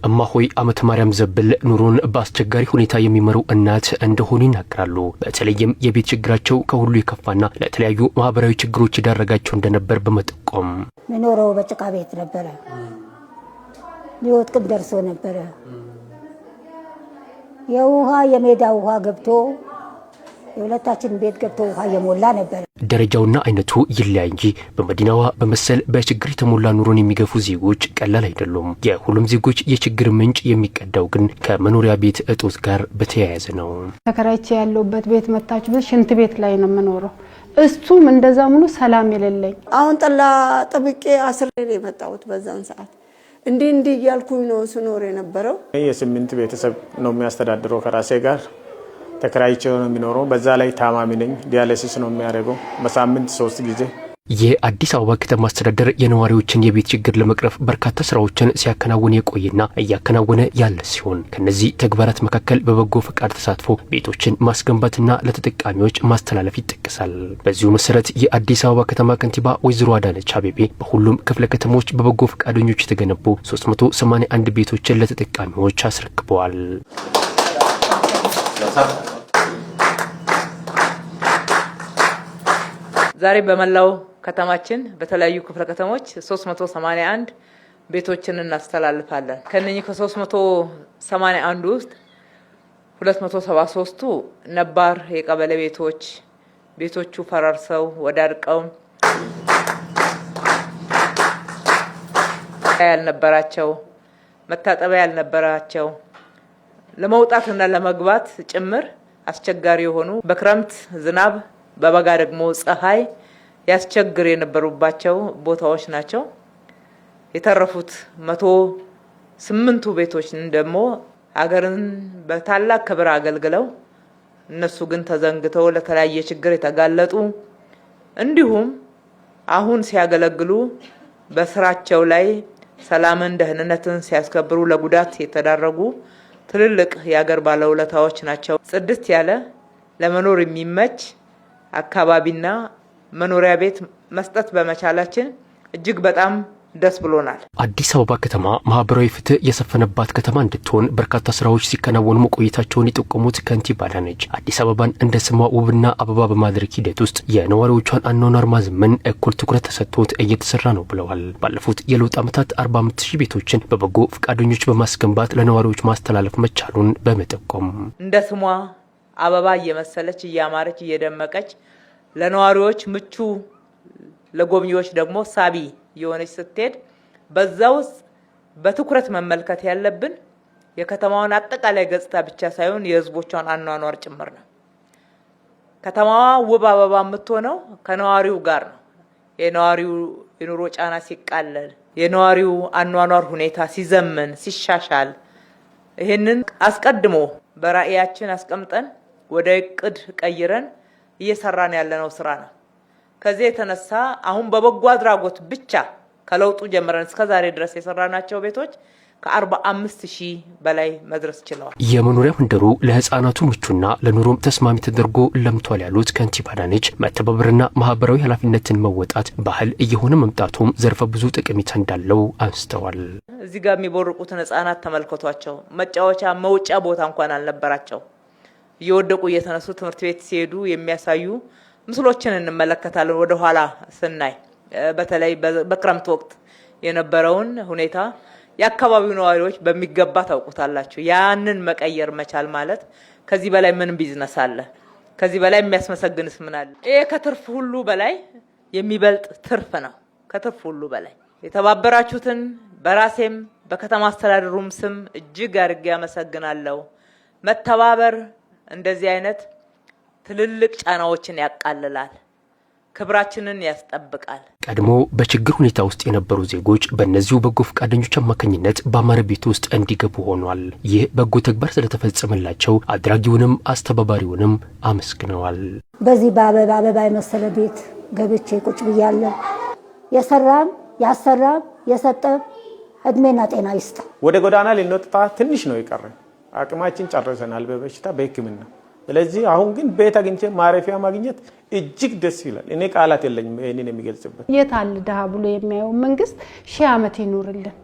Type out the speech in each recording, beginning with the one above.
እማሆይ አመት ማርያም ዘብል ኑሮን በአስቸጋሪ ሁኔታ የሚመሩ እናት እንደሆኑ ይናገራሉ። በተለይም የቤት ችግራቸው ከሁሉ የከፋና ለተለያዩ ማህበራዊ ችግሮች ይዳረጋቸው እንደነበር በመጠቆም ምኖረው በጭቃ ቤት ነበር። ሊወጥቅም ደርሶ ነበር። የውሃ የሜዳ ውሃ ገብቶ የሁለታችን ቤት ገብቶ ውሃ የሞላ ነበር። ደረጃውና አይነቱ ይለያይ እንጂ በመዲናዋ በመሰል በችግር የተሞላ ኑሮን የሚገፉ ዜጎች ቀላል አይደሉም። የሁሉም ዜጎች የችግር ምንጭ የሚቀዳው ግን ከመኖሪያ ቤት እጦት ጋር በተያያዘ ነው። ተከራይቼ ያለውበት ቤት መታችሁ ሽንት ቤት ላይ ነው የምኖረው። እሱም እንደዛ ሙሉ ሰላም የሌለኝ አሁን ጠላ ጥብቄ አስሬ የመጣሁት በዛን ሰዓት እንዲህ እያልኩኝ ነው ስኖር የነበረው። የስምንት ቤተሰብ ነው የሚያስተዳድረው ከራሴ ጋር ተከራይቼ ነው የሚኖረው። በዛ ላይ ታማሚ ነኝ። ዲያሊሲስ ነው የሚያደርገው በሳምንት 3 ጊዜ። የአዲስ አበባ ከተማ አስተዳደር የነዋሪዎችን የቤት ችግር ለመቅረፍ በርካታ ስራዎችን ሲያከናውን የቆየና እያከናወነ ያለ ሲሆን ከነዚህ ተግባራት መካከል በበጎ ፈቃድ ተሳትፎ ቤቶችን ማስገንባትና ለተጠቃሚዎች ማስተላለፍ ይጠቀሳል። በዚሁ መሰረት የአዲስ አበባ ከተማ ከንቲባ ወይዘሮ አዳነች አቤቤ በሁሉም ክፍለ ከተሞች በበጎ ፈቃደኞች የተገነቡ 381 ቤቶችን ለተጠቃሚዎች አስረክበዋል። ዛሬ በመላው ከተማችን በተለያዩ ክፍለ ከተሞች 381 ቤቶችን እናስተላልፋለን። ከነኚህ ከ381 ውስጥ 273ቱ ነባር የቀበሌ ቤቶቹ ፈራርሰው ወዳድቀው ያልነበራቸው መታጠቢያ ያልነበራቸው ለመውጣትና ለመግባት ጭምር አስቸጋሪ የሆኑ በክረምት ዝናብ በበጋ ደግሞ ፀሐይ ያስቸግር የነበሩባቸው ቦታዎች ናቸው። የተረፉት 108ቱ ቤቶች ደግሞ አገርን በታላቅ ክብር አገልግለው እነሱ ግን ተዘንግተው ለተለያየ ችግር የተጋለጡ እንዲሁም አሁን ሲያገለግሉ በስራቸው ላይ ሰላምን ደህንነትን ሲያስከብሩ ለጉዳት የተዳረጉ ትልልቅ የአገር ባለውለታዎች ናቸው። ጽድት ያለ ለመኖር የሚመች አካባቢና መኖሪያ ቤት መስጠት በመቻላችን እጅግ በጣም ደስ ብሎናል። አዲስ አበባ ከተማ ማህበራዊ ፍትህ የሰፈነባት ከተማ እንድትሆን በርካታ ስራዎች ሲከናወኑ መቆየታቸውን የጠቆሙት ከንቲባ አዳነች አዲስ አበባን እንደ ስሟ ውብና አበባ በማድረግ ሂደት ውስጥ የነዋሪዎቿን አኗኗር ማዘመን እኩል ትኩረት ተሰጥቶት እየተሰራ ነው ብለዋል። ባለፉት የለውጥ ዓመታት 45000 ቤቶችን በበጎ ፈቃደኞች በማስገንባት ለነዋሪዎች ማስተላለፍ መቻሉን በመጠቆም እንደ ስሟ አበባ እየመሰለች እያማረች እየደመቀች ለነዋሪዎች ምቹ ለጎብኚዎች ደግሞ ሳቢ የሆነች ስትሄድ በዛው በትኩረት መመልከት ያለብን የከተማዋን አጠቃላይ ገጽታ ብቻ ሳይሆን የህዝቦቿን አኗኗር ጭምር ነው። ከተማዋ ውብ አበባ የምትሆነው ከነዋሪው ጋር ነው። የነዋሪው የኑሮ ጫና ሲቃለል፣ የነዋሪው አኗኗር ሁኔታ ሲዘመን ሲሻሻል፣ ይሄንን አስቀድሞ በራእያችን አስቀምጠን ወደ እቅድ ቀይረን እየሰራን ያለነው ስራ ነው። ከዚህ የተነሳ አሁን በበጎ አድራጎት ብቻ ከለውጡ ጀምረን እስከ ዛሬ ድረስ የሰራናቸው ቤቶች ከ45000 በላይ መድረስ ችለዋል። የመኖሪያ መንደሩ ለህፃናቱ ምቹና ለኑሮም ተስማሚ ተደርጎ ለምቷል ያሉት ከንቲባ አዳነች መተባበርና ማህበራዊ ኃላፊነትን መወጣት ባህል እየሆነ መምጣቱም ዘርፈ ብዙ ጠቀሜታ እንዳለው አንስተዋል። እዚህ ጋር የሚቦርቁትን ህፃናት ተመልከቷቸው። መጫወቻ መውጫ ቦታ እንኳን አልነበራቸው። እየወደቁ እየተነሱ ትምህርት ቤት ሲሄዱ የሚያሳዩ ምስሎችን እንመለከታለን። ወደ ኋላ ስናይ በተለይ በክረምት ወቅት የነበረውን ሁኔታ የአካባቢው ነዋሪዎች በሚገባ ታውቁታላችሁ። ያንን መቀየር መቻል ማለት ከዚህ በላይ ምን ቢዝነስ አለ? ከዚህ በላይ የሚያስመሰግንስ ምን አለ? ይሄ ከትርፍ ሁሉ በላይ የሚበልጥ ትርፍ ነው። ከትርፍ ሁሉ በላይ የተባበራችሁትን በራሴም በከተማ አስተዳደሩም ስም እጅግ አድርጌ አመሰግናለሁ። መተባበር እንደዚህ አይነት ትልልቅ ጫናዎችን ያቃልላል፣ ክብራችንን ያስጠብቃል። ቀድሞ በችግር ሁኔታ ውስጥ የነበሩ ዜጎች በእነዚሁ በጎ ፈቃደኞች አማካኝነት በአማረ ቤት ውስጥ እንዲገቡ ሆኗል። ይህ በጎ ተግባር ስለተፈጸመላቸው አድራጊውንም አስተባባሪውንም አመስግነዋል። በዚህ በአበባ የመሰለ ቤት ገብቼ ቁጭ ብያለሁ። የሰራም ያሰራም የሰጠ እድሜና ጤና ይስጥ። ወደ ጎዳና ልንወጣ ትንሽ ነው የቀረን። አቅማችን ጨርሰናል በበሽታ በሕክምና። ስለዚህ አሁን ግን ቤት አግኝቼ ማረፊያ ማግኘት እጅግ ደስ ይላል። እኔ ቃላት የለኝም ይሄንን የሚገልጽበት። የታል ደሃ ብሎ የሚያየው መንግስት 1000 ዓመት ይኖርልን።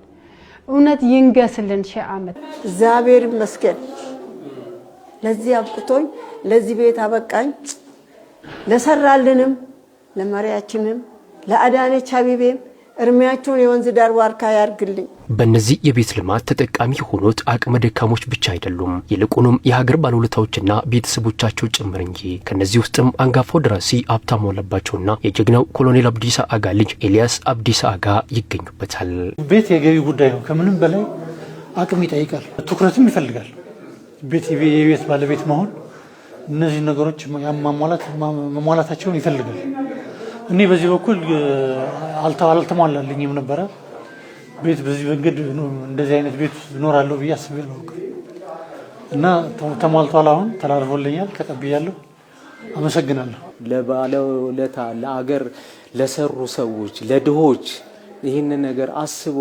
እውነት ይንገስልን ሺህ ዓመት። እግዚአብሔር ይመስገን ለዚህ አብቅቶኝ ለዚህ ቤት አበቃኝ። ለሰራልንም ለመሪያችንም ለአዳነች አቤቤም እርሚያቸውን የወንዝ ዳር ዋርካ ያርግልኝ። በእነዚህ የቤት ልማት ተጠቃሚ ሆኖት አቅመ ደካሞች ብቻ አይደሉም፣ ይልቁንም የሀገር ባለውለታዎችና ቤተሰቦቻቸው ጭምር እንጂ። ከነዚህ ውስጥም አንጋፋው ደራሲ ሀብታሙ አለባቸውና የጀግናው ኮሎኔል አብዲሳ አጋ ልጅ ኤልያስ አብዲሳ አጋ ይገኙበታል። ቤት የገቢ ጉዳይ ነው። ከምንም በላይ አቅም ይጠይቃል፣ ትኩረትም ይፈልጋል። ቤት የቤት ባለቤት መሆን እነዚህ ነገሮች ማሟላታቸውን ይፈልጋል። እኔ በዚህ በኩል አልተሟላልኝም ነበረ። ቤት በዚህ መንገድ እንደዚህ አይነት ቤት እኖራለሁ ብዬ አስቤ አላውቅም እና ተሟልቷል። አሁን ተላልፎልኛል፣ ተቀብያለሁ። አመሰግናለሁ። ለባለውለታ ለአገር ለሰሩ ሰዎች ለድሆች ይህን ነገር አስቦ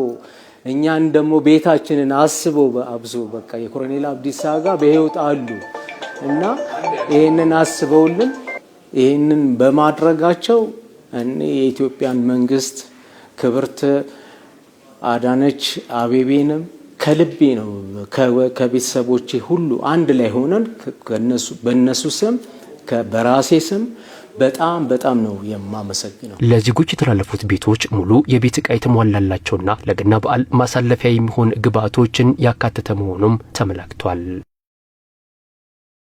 እኛን ደግሞ ቤታችንን አስቦ በአብዞ በቃ የኮሎኔል አብዲሳ አጋ በህይወት አሉ እና ይህንን አስበውልን ይህንን በማድረጋቸው እኔ የኢትዮጵያን መንግስት ክብርት አዳነች አቤቤንም ከልቤ ነው ከቤተሰቦቼ ሁሉ አንድ ላይ ሆነን በእነሱ ስም በራሴ ስም በጣም ነው የማመሰግነው። ለዜጎች የተላለፉት ቤቶች ሙሉ የቤት ዕቃ የተሟላላቸውና ለገና በዓል ማሳለፊያ የሚሆን ግብአቶችን ያካተተ መሆኑም ተመላክቷል።